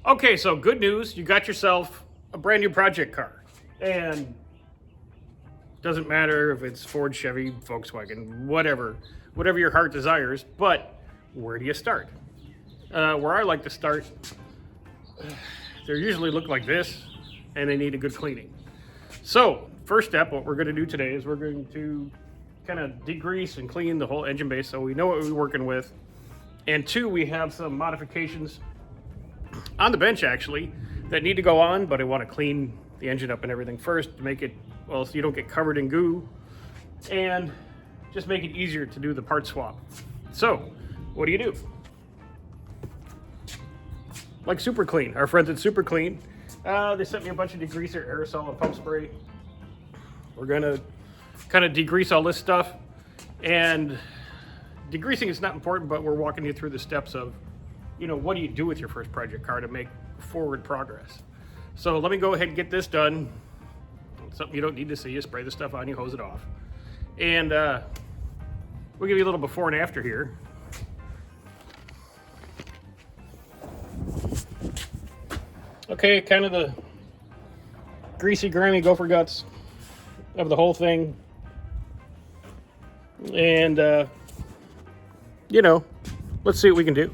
Okay, so good news, you got yourself a brand new project car. And doesn't matter if it's Ford, Chevy, Volkswagen, whatever your heart desires, but where do you start? Where I like to start, they usually look like this, and they need a good cleaning. So, first step, what we're going to do today is we're going to kind of degrease and clean the whole engine base so we know what we're working with. And two, we have some modifications on the bench actually that need to go on, but I want to clean the engine up and everything first to make it, well, so you don't get covered in goo and just make it easier to do the part swap. So, what do? Like Super Clean, our friends at Super Clean, they sent me a bunch of degreaser, aerosol, and pump spray. We're gonna kind of degrease all this stuff, and degreasing is not important, but we're walking you through the steps of, you know, what do you do with your first project car to make forward progress. So let me go ahead and get this done. Something you don't need to see, you spray the stuff on, you hose it off. And we'll give you a little before and after here. Okay, kind of the greasy, grimy gopher guts of the whole thing. And, you know, let's see what we can do.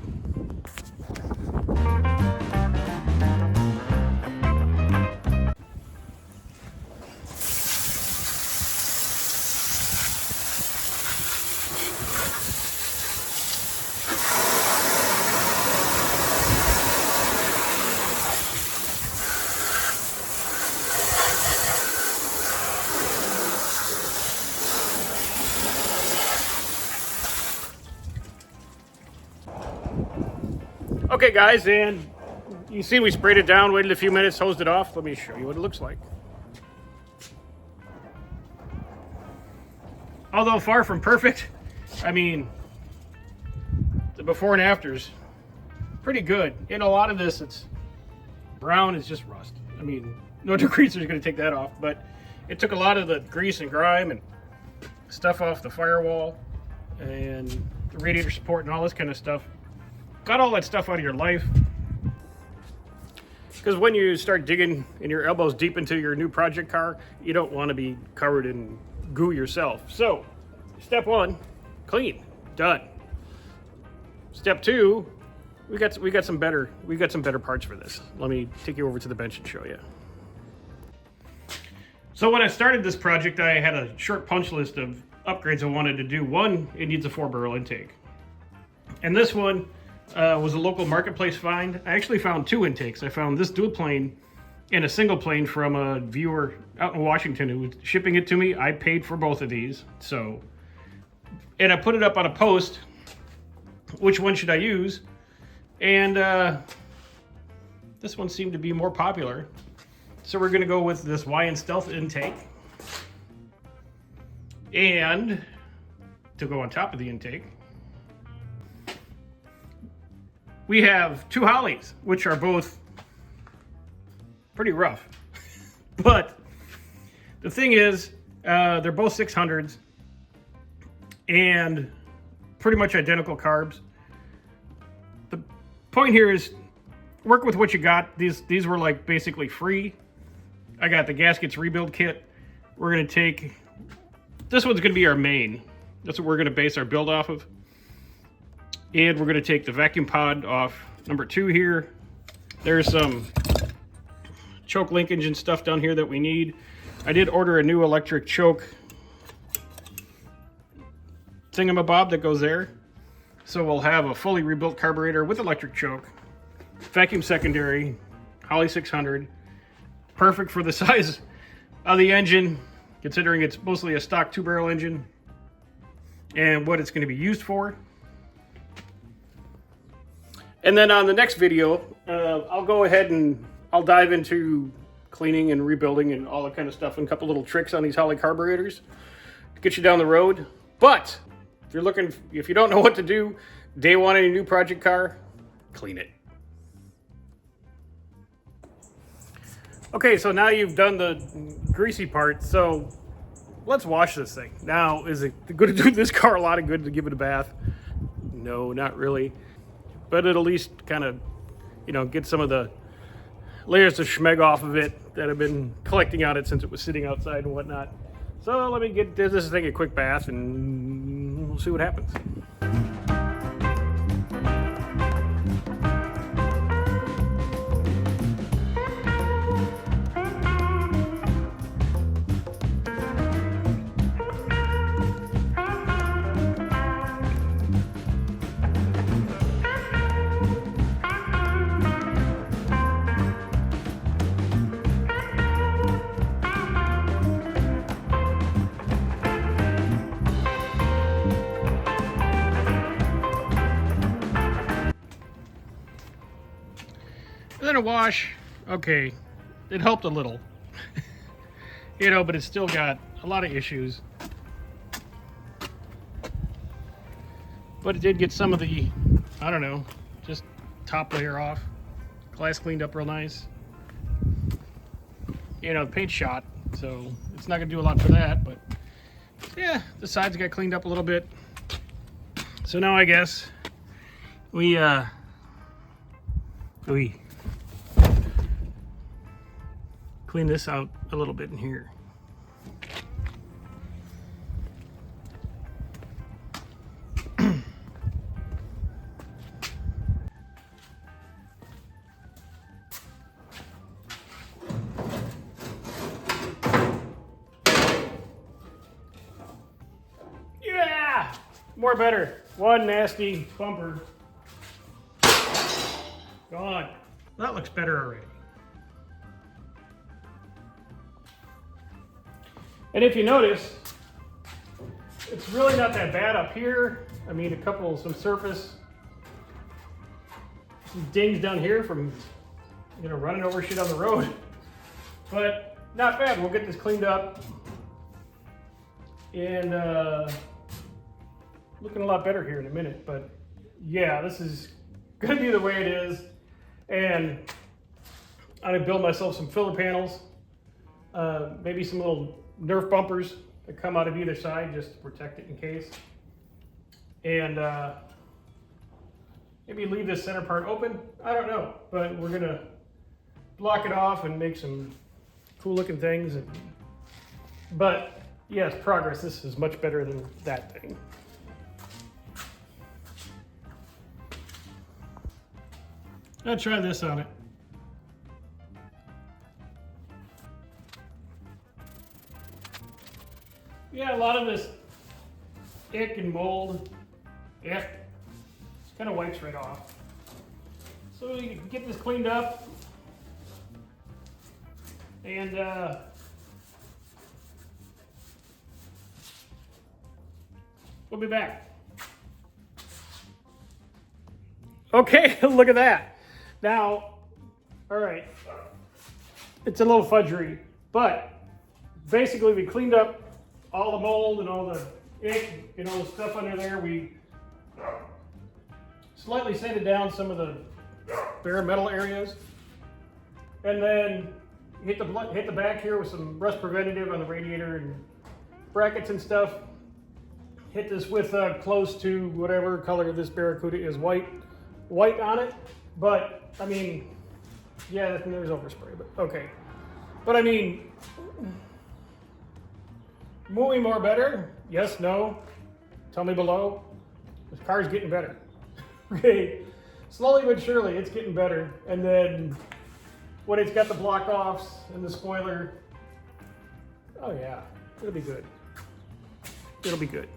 Okay guys, and you see we sprayed it down, waited a few minutes, hosed it off. Let me show you what it looks like. Although far from perfect, I mean, the before and afters, pretty good. In a lot of this, it's brown, is just rust. I mean, no degreaser is going to take that off, but it took a lot of the grease and grime and stuff off the firewall and the radiator support and all this kind of stuff. Got all that stuff out of your life. Because when you start digging in your elbows deep into your new project car, you don't want to be covered in goo yourself. So, step one, clean, done. Step two, we got some better parts for this. Let me take you over to the bench and show you. So when I started this project, I had a short punch list of upgrades I wanted to do. One, it needs a 4-barrel intake. And this one was a local marketplace find. I actually found 2 intakes. I found this dual plane and a single plane from a viewer out in Washington who was shipping it to me. I paid for both of these. So, and I put it up on a post. Which one should I use? And this one seemed to be more popular. So we're gonna go with this YN Stealth intake. And to go on top of the intake, we have 2 Hollies, which are both pretty rough. But the thing is, they're both 600s and pretty much identical carbs. The point here is work with what you got. These were like basically free. I got the gaskets rebuild kit. We're gonna take, this one's gonna be our main. That's what we're gonna base our build off of. And we're going to take the vacuum pod off number 2 here. There's some choke linkage and stuff down here that we need. I did order a new electric choke thingamabob that goes there. So we'll have a fully rebuilt carburetor with electric choke, vacuum secondary, Holly 600. Perfect for the size of the engine, considering it's mostly a stock 2-barrel engine and what it's going to be used for. And then on the next video, I'll go ahead and I'll dive into cleaning and rebuilding and all that kind of stuff and a couple little tricks on these Holly carburetors to get you down the road. But if you don't know what to do, day one in a new project car, clean it. Okay, so now you've done the greasy part, so let's wash this thing. Now, is it going to do this car a lot of good to give it a bath? No, not really. But it'll at least kind of you know, get some of the layers of schmeg off of it that have been collecting on it since it was sitting outside and whatnot. So let me give this thing a quick bath and we'll see what happens. Then a wash, okay, it helped a little, you know, but it's still got a lot of issues. But it did get some of the, I don't know, just top layer off. Glass cleaned up real nice. You know, the paint shot, so it's not gonna do a lot for that, but yeah, the sides got cleaned up a little bit. So now I guess we clean this out a little bit in here. Yeah, more better. One nasty bumper gone. That looks better already. And if you notice, it's really not that bad up here. I mean, some surface, some dings down here from, you know, running over shit on the road. But not bad. We'll get this cleaned up. And looking a lot better here in a minute. But yeah, this is gonna be the way it is. And I'm gonna build myself some filler panels. Maybe some little Nerf bumpers that come out of either side just to protect it in case. And maybe leave this center part open. I don't know, but we're gonna block it off and make some cool looking things. But yes, progress. This is much better than that thing. I'll try this on it. Yeah, a lot of this ick and mold, just kind of wipes right off. So you can get this cleaned up, and we'll be back. Okay, look at that. Now, all right, it's a little fudgery, but basically we cleaned up all the mold and all the ick and all the stuff under there. We slightly sanded down some of the bare metal areas, and then hit the back here with some rust preventative on the radiator and brackets and stuff. Hit this with close to whatever color this Barracuda is, white on it. But I mean, yeah, there's overspray, but okay. But I mean, moving more better? Yes, no? Tell me below. This car's getting better. Okay, slowly but surely it's getting better. And then when it's got the block offs and the spoiler, oh yeah, it'll be good. It'll be good.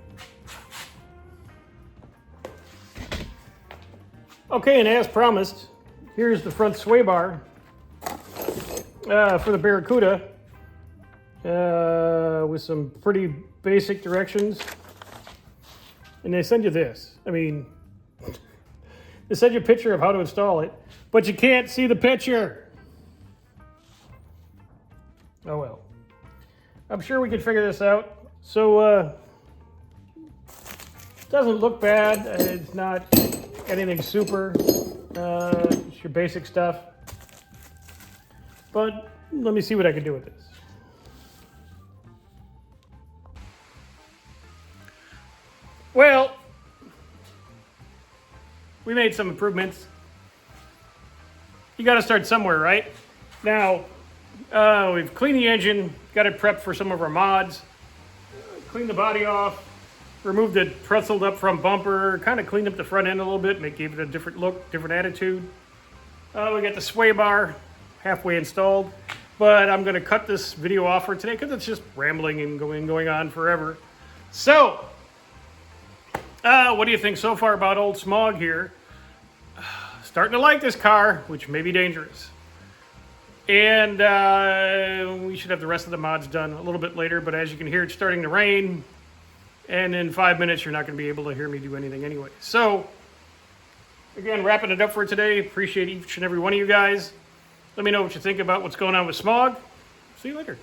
Okay, and as promised, here's the front sway bar for the Barracuda. With some pretty basic directions. And they send you this. I mean, they send you a picture of how to install it, but you can't see the picture. Oh well. I'm sure we could figure this out. So, it doesn't look bad. It's not anything super. It's your basic stuff. But let me see what I can do with this. Well, we made some improvements. you got to start somewhere, right? Now, we've cleaned the engine, got it prepped for some of our mods, cleaned the body off, removed the pretzeled up front bumper, kind of cleaned up the front end a little bit, gave it a different look, different attitude. We got the sway bar halfway installed, but I'm going to cut this video off for today because it's just rambling and going on forever. So, what do you think so far about old Smog here? Starting to like this car, which may be dangerous. And we should have the rest of the mods done a little bit later, but as you can hear, it's starting to rain. And in 5 minutes, you're not going to be able to hear me do anything anyway. So, again, wrapping it up for today. Appreciate each and every one of you guys. Let me know what you think about what's going on with Smog. See you later.